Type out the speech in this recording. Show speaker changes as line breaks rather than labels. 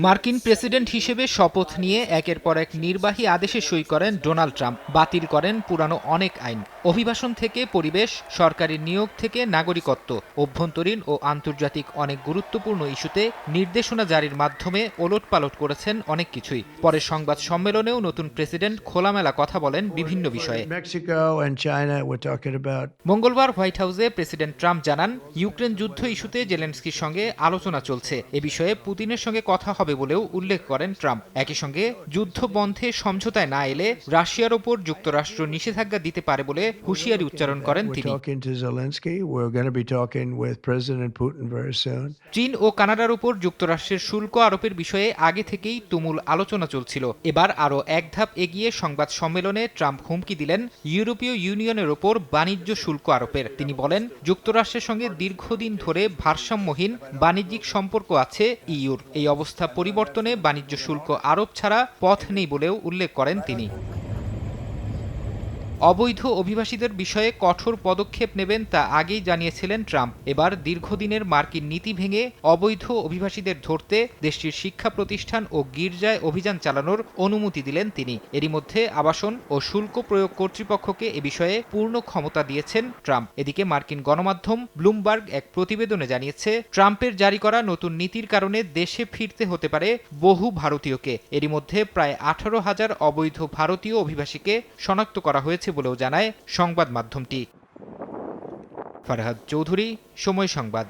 মার্কিন প্রেসিডেন্ট হিসেবে শপথ নিয়ে একের পর এক নির্বাহী আদেশে সই করেন ডোনাল্ড ট্রাম্প। বাতিল করেন পুরানো অনেক আইন। অভিবাসন থেকে পরিবেশ, সরকারি নিয়োগ থেকে নাগরিকত্ব, অভ্যন্তরীণ ও আন্তর্জাতিক অনেক গুরুত্বপূর্ণ ইস্যুতে নির্দেশনা জারির মাধ্যমে ওলটপালট করেছেন অনেক কিছুই। পরে সংবাদ সম্মেলনেও নতুন প্রেসিডেন্ট খোলামেলা কথা বলেন বিভিন্ন বিষয়ে। মঙ্গলবার হোয়াইট হাউসে প্রেসিডেন্ট ট্রাম্প জানান, ইউক্রেন যুদ্ধ ইস্যুতে জেলেনস্কির সঙ্গে আলোচনা চলছে। এ বিষয়ে পুতিনের সঙ্গে কথা হবে বলেও উল্লেখ করেন ট্রাম্প। একই সঙ্গে যুদ্ধ বন্ধে সমঝোতায় না এলে রাশিয়ার ওপর যুক্তরাষ্ট্র নিষেধাজ্ঞা দিতে পারে বলে হুঁশিয়ারি উচ্চারণ করেন তিনি। চীন ও কানাডার উপর যুক্তরাষ্ট্রের শুল্ক আরোপের বিষয়ে আগে থেকেই তুমুল আলোচনা চলছিল। এবার আরও এক ধাপ এগিয়ে সংবাদ সম্মেলনে ট্রাম্প হুমকি দিলেন ইউরোপীয় ইউনিয়নের ওপর বাণিজ্য শুল্ক আরোপের। তিনি বলেন, যুক্তরাষ্ট্রের সঙ্গে দীর্ঘদিন ধরে ভারসাম্যহীন বাণিজ্যিক সম্পর্ক আছে ইইউর। এই অবস্থা পরিবর্তনে বাণিজ্য শুল্ক আরোপ ছাড়া পথ নেই বলেও উল্লেখ করেন তিনি। অবৈধ অভিবাসীদের বিষয়ে কঠোর পদক্ষেপ নেবেন তা আগেই জানিয়েছিলেন ট্রাম্প। এবার দীর্ঘদিনের মার্কিন নীতি ভেঙে অবৈধ অভিবাসীদের ধরতে দেশটির শিক্ষা প্রতিষ্ঠান ও গির্জায় অভিযান চালানোর অনুমতি দিলেন তিনি। এরই মধ্যে আবাসন ও শুল্ক প্রয়োগ কর্তৃপক্ষকে এ বিষয়ে পূর্ণ ক্ষমতা দিয়েছেন ট্রাম্প। এদিকে মার্কিন গণমাধ্যম ব্লুমবার্গ এক প্রতিবেদনে জানিয়েছে, ট্রাম্পের জারি করা নতুন নীতির কারণে দেশে ফিরতে হতে পারে বহু ভারতীয়কে। এরই মধ্যে প্রায় 18,000 অবৈধ ভারতীয় অভিবাসীকে শনাক্ত করা হয়েছে বলেও জানায় সংবাদ মাধ্যমটি। ফারহাদ চৌধুরী, সময় সংবাদ।